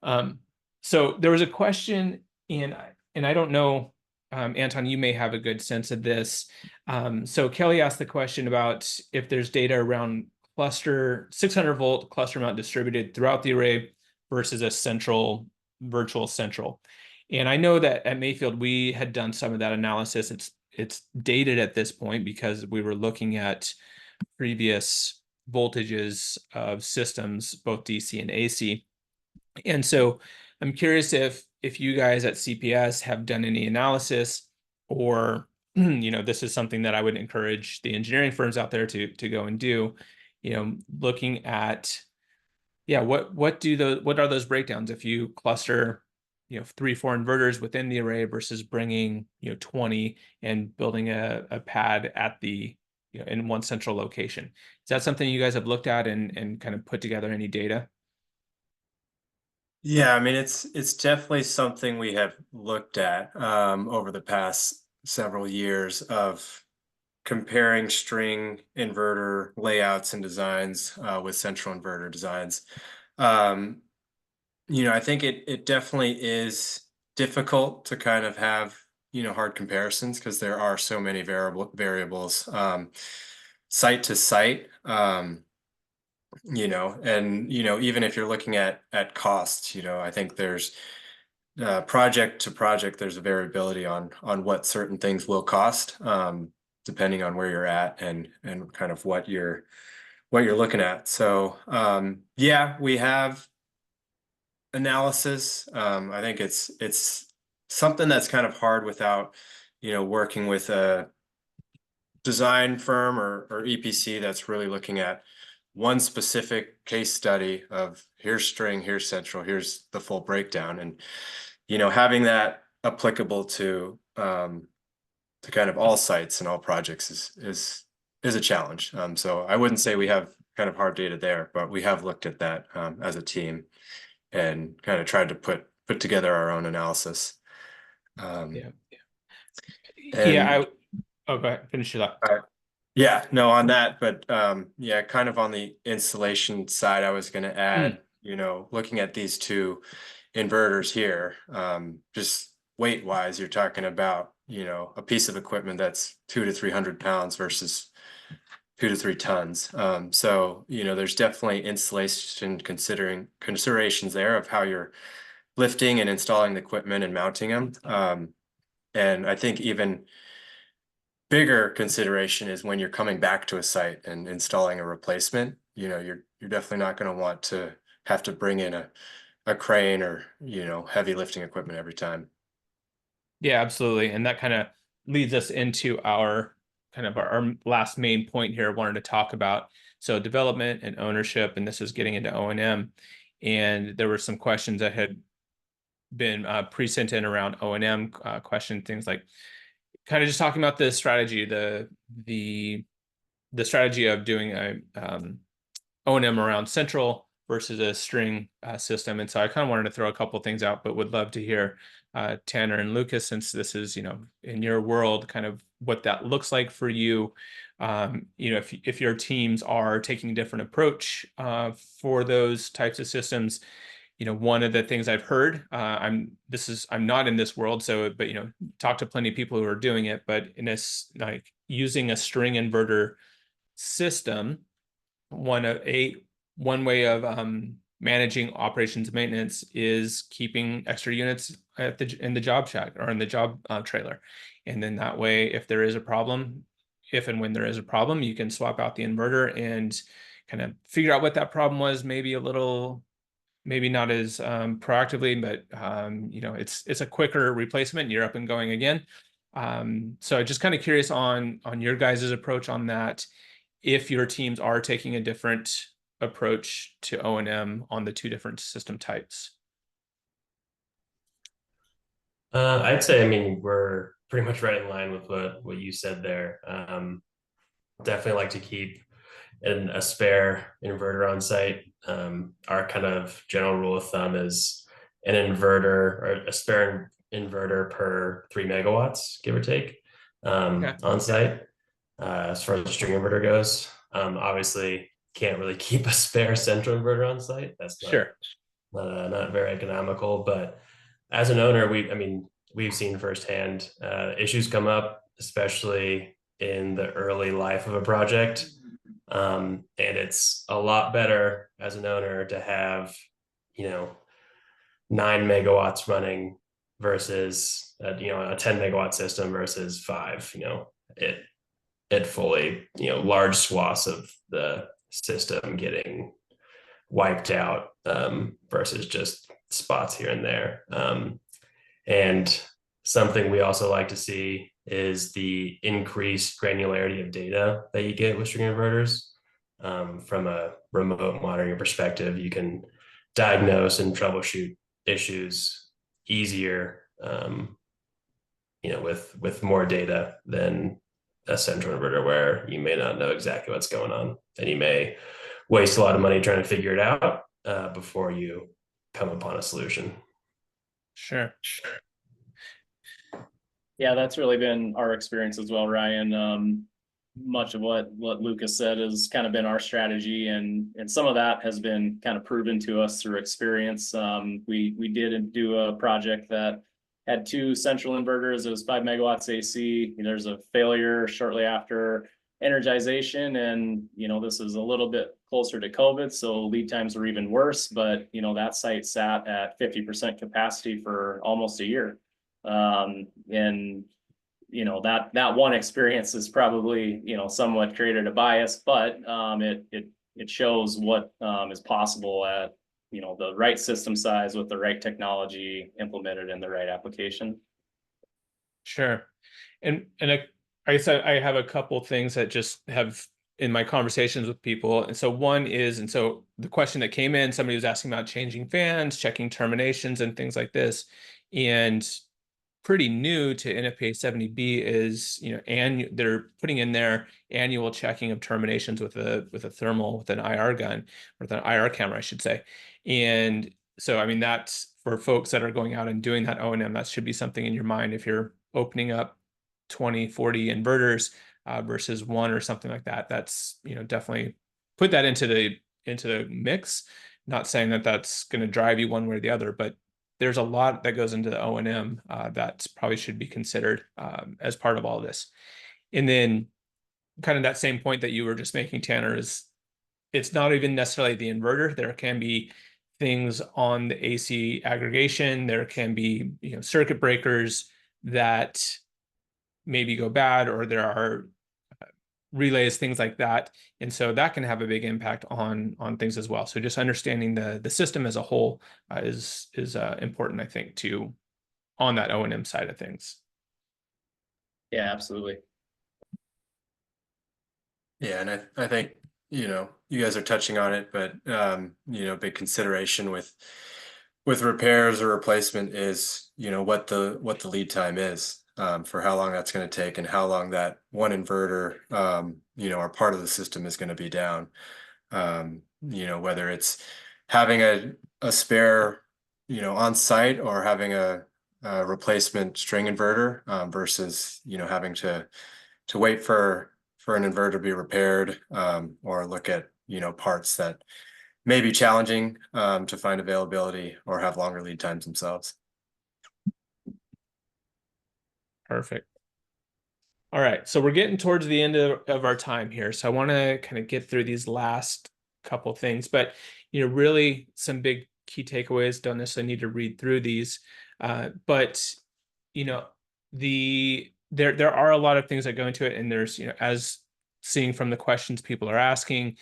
So there was a question and I don't know, Anton, you may have a good sense of this. So Kelly asked the question about if there's data around cluster 600 volt cluster mount distributed throughout the array versus a virtual central. And I know that at Mayfield, we had done some of that analysis. It's dated at this point because we were looking at previous voltages of systems, both DC and AC. And so I'm curious if you guys at CPS have done any analysis, or this is something that I would encourage the engineering firms out there to go and do, looking at, what are those breakdowns if you cluster 3-4 inverters within the array versus bringing 20 and building a pad at the in one central location. Is that something you guys have looked at and kind of put together any data? Yeah, I mean, it's definitely something we have looked at over the past several years, of comparing string inverter layouts and designs with central inverter designs. I think it definitely is difficult to kind of have, hard comparisons, because there are so many variables site to site. And even if you're looking at costs, I think there's project to project, there's a variability on what certain things will cost, depending on where you're at and kind of what you're looking at. So yeah, we have analysis. I think it's something that's kind of hard without working with a design firm or EPC that's really looking at one specific case study of here's string, here's central, here's the full breakdown, and having that applicable to kind of all sites and all projects is a challenge. So I wouldn't say we have kind of hard data there, but we have looked at that as a team and kind of tried to put together our own analysis. Yeah. And Oh, go ahead, finish it up. yeah, no, on that, but yeah, kind of on the installation side, I was going to add, looking at these two inverters here, just weight wise, you're talking about, a piece of equipment that's 200 to 300 pounds versus 2 to 3 tons. So, there's definitely installation considerations there of how you're lifting and installing the equipment and mounting them. And I think even bigger consideration is when you're coming back to a site and installing a replacement. You're definitely not going to want to have to bring in a crane or heavy lifting equipment every time. Yeah, absolutely. And that kind of leads us into our last main point here I wanted to talk about. So development and ownership, and this is getting into O&M. And there were some questions that had been pre-sent in around O&M question, things like kind of just talking about the strategy, the strategy of doing a O&M around central versus a string system. And so I kind of wanted to throw a couple things out, but would love to hear Tanner and Lucas, since this is, in your world, kind of what that looks like for you, You know, if your teams are taking a different approach for those types of systems, you know, one of the things I've heard, I'm not in this world, so, but, you know, talk to plenty of people who are doing it, but in this, like, using a string inverter system, one way of managing operations and maintenance is keeping extra units in the job shack or in the job trailer. And then that way, if there is a problem, if and when there is a problem, you can swap out the inverter and kind of figure out what that problem was, maybe a little, maybe not as proactively, but you know, it's a quicker replacement. You're up and going again. So just kind of curious on your guys' approach on that, if your teams are taking a different approach to O&M on the two different system types. I'd say, I mean, we're pretty much right in line with what you said there. Definitely like to keep a spare inverter on site. Our kind of general rule of thumb is an inverter or a spare inverter per 3 megawatts, give or take, on site. As far as the string inverter goes, obviously can't really keep a spare central inverter on site. That's not very economical. But as an owner, we've seen firsthand issues come up, especially in the early life of a project. And it's a lot better as an owner to have, 9 megawatts running versus a 10 megawatt system versus 5. It fully, large swaths of the system getting wiped out versus just spots here and there. And something we also like to see is the increased granularity of data that you get with string inverters. From a remote monitoring perspective, you can diagnose and troubleshoot issues easier, with more data than a central inverter, where you may not know exactly what's going on, and you may waste a lot of money trying to figure it out before you come upon a solution. Sure. Yeah, that's really been our experience as well, Ryan. Much of what Lucas said has kind of been our strategy, and some of that has been kind of proven to us through experience. We did do a project that had 2 central inverters. It was 5 megawatts AC. There's a failure shortly after energization, and this is a little bit closer to COVID, so lead times were even worse. But that site sat at 50% capacity for almost a year. And that one experience is probably somewhat created a bias, but it shows what is possible at the right system size with the right technology implemented in the right application. Sure. And I guess I have a couple things that just have in my conversations with people. And so one is, and so the question that came in, somebody was asking about changing fans, checking terminations and things like this. And pretty new to NFPA 70B is, and they're putting in their annual checking of terminations with a thermal, with an IR gun, or with an IR camera, I should say. And so, I mean, that's for folks that are going out and doing that O&M, that should be something in your mind if you're opening up 20, 40 inverters versus one or something like that. That's, definitely put that into the mix. Not saying that that's going to drive you one way or the other, but there's a lot that goes into the O&M that probably should be considered as part of all of this. And then kind of that same point that you were just making, Tanner, is it's not even necessarily the inverter. There can be things on the AC aggregation. There can be circuit breakers that maybe go bad, or there are relays, things like that. And so that can have a big impact on things as well. So just understanding the system as a whole is important, I think, too, on that O&M side of things. Yeah, absolutely. Yeah, and I think, you guys are touching on it, but big consideration with repairs or replacement is, what the lead time is, for how long that's going to take and how long that one inverter, or part of the system is going to be down. Whether it's having a spare, on site, or having a replacement string inverter, versus, having to wait for for an inverter to be repaired, or look at, parts that may be challenging to find availability or have longer lead times themselves. Perfect. All right, so we're getting towards the end of our time here. So I want to kind of get through these last couple things, but really some big key takeaways. Don't necessarily need to read through these, but there are a lot of things that go into it, and there's as seeing from the questions people are asking,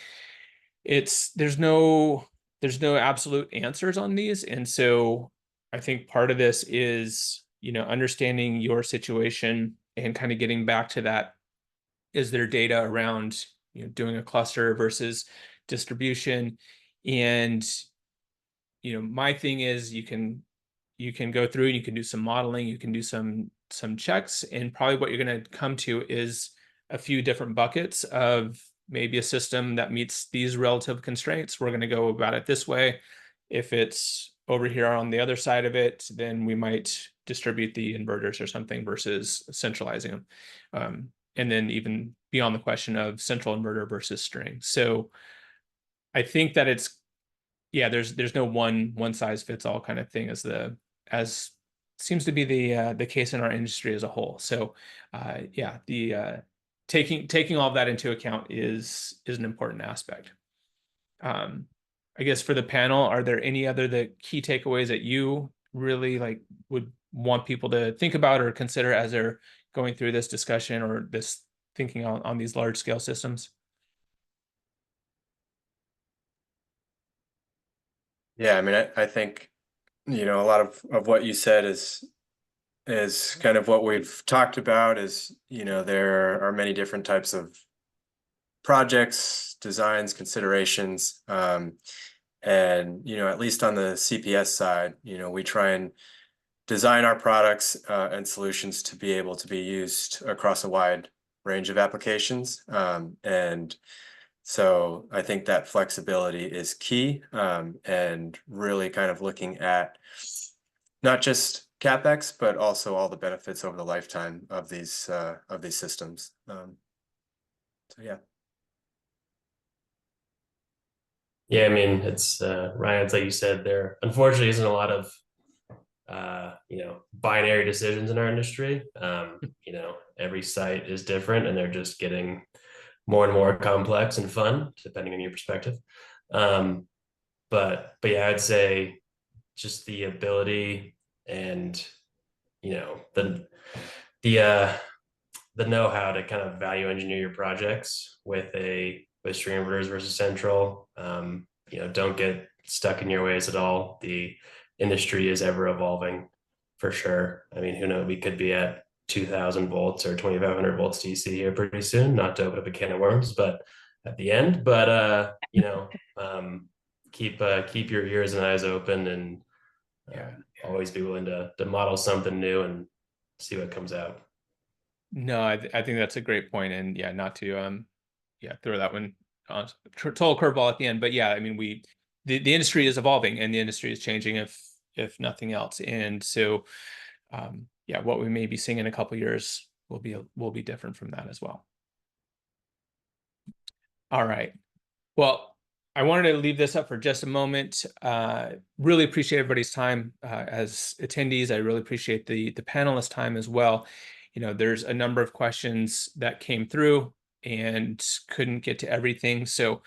there's no absolute answers on these, and so I think part of this is understanding your situation and kind of getting back to that. Is there data around doing a cluster versus distribution? And my thing is you can go through and you can do some modeling, you can do some checks, and probably what you're going to come to is a few different buckets of maybe a system that meets these relative constraints. We're going to go about it this way. If it's over here on the other side of it, then we might distribute the inverters or something versus centralizing them. And then even beyond the question of central inverter versus string. So I think that there's no one size fits all kind of thing as seems to be the case in our industry as a whole. So taking all of that into account is an important aspect. I guess for the panel, are there any other the key takeaways that you really would want people to think about or consider as they're going through this discussion or this thinking on these large scale systems? Yeah, I mean, I think, a lot of what you said is kind of what we've talked about is, there are many different types of projects, designs, considerations. And, at least on the CPS side, we try and design our products and solutions to be able to be used across a wide range of applications. And so I think that flexibility is key, and really kind of looking at not just CapEx, but also all the benefits over the lifetime of these systems. So yeah. Yeah, I mean, it's Ryan, it's like you said, there unfortunately isn't a lot of binary decisions in our industry. Every site is different and they're just getting more and more complex and fun, depending on your perspective. But yeah, I'd say just the ability and the know-how to kind of value engineer your projects with string inverters versus central. Don't get stuck in your ways at all. The industry is ever evolving for sure. I mean, who knows, we could be at 2000 volts or 2500 volts DC here pretty soon, not to open up a can of worms, but at the end, but keep your ears and eyes open, and always be willing to model something new and see what comes out. No, I think that's a great point, and not to throw that one on total curveball at the end, but I mean the industry is evolving and the industry is changing if nothing else, and so what we may be seeing in a couple of years will be different from that as well. All right, well, I wanted to leave this up for just a moment. Really appreciate everybody's time as attendees. I really appreciate the panelists' time as well. There's a number of questions that came through and couldn't get to everything. So,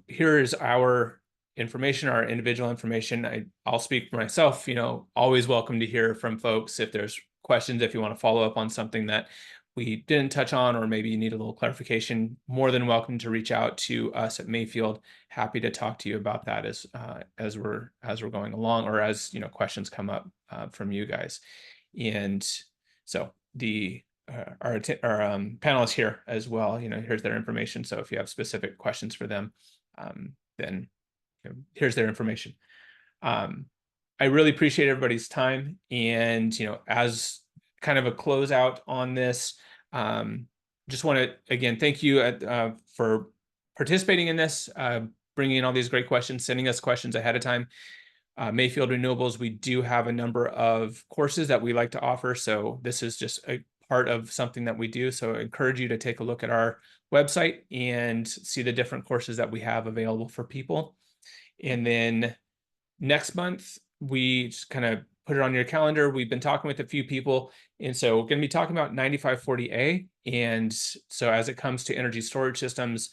here is our information, our individual information. I'll speak for myself, always welcome to hear from folks. If there's questions, if you want to follow up on something that we didn't touch on, or maybe you need a little clarification, more than welcome to reach out to us at Mayfield. Happy to talk to you about that as we're going along, or as questions come up from you guys. And so our panelists here as well, here's their information. So if you have specific questions for them, then here's their information. I really appreciate everybody's time, and as kind of a closeout on this, just want to again thank you for participating in this, bringing in all these great questions, sending us questions ahead of time. Mayfield Renewables, we do have a number of courses that we like to offer, so this is just a part of something that we do. So I encourage you to take a look at our website and see the different courses that we have available for people. And then next month, we just kind of put it on your calendar. We've been talking with a few people, and so we're going to be talking about 9540A. And so as it comes to energy storage systems,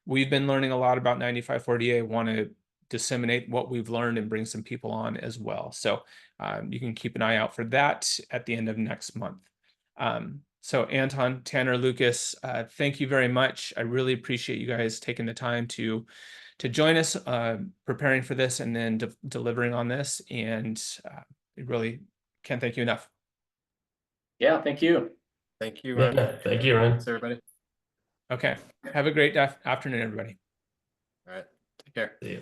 we've been learning a lot about 9540A. Want to disseminate what we've learned and bring some people on as well. So you can keep an eye out for that at the end of next month. So Anton, Tanner, Lucas, thank you very much. I really appreciate you guys taking the time to join us, preparing for this and then delivering on this. And really can't thank you enough. Yeah, thank you. Thank you, Ryan. Yeah, thank you, Ryan. Thanks, everybody. Okay. Have a great afternoon, everybody. All right. Take care. See you.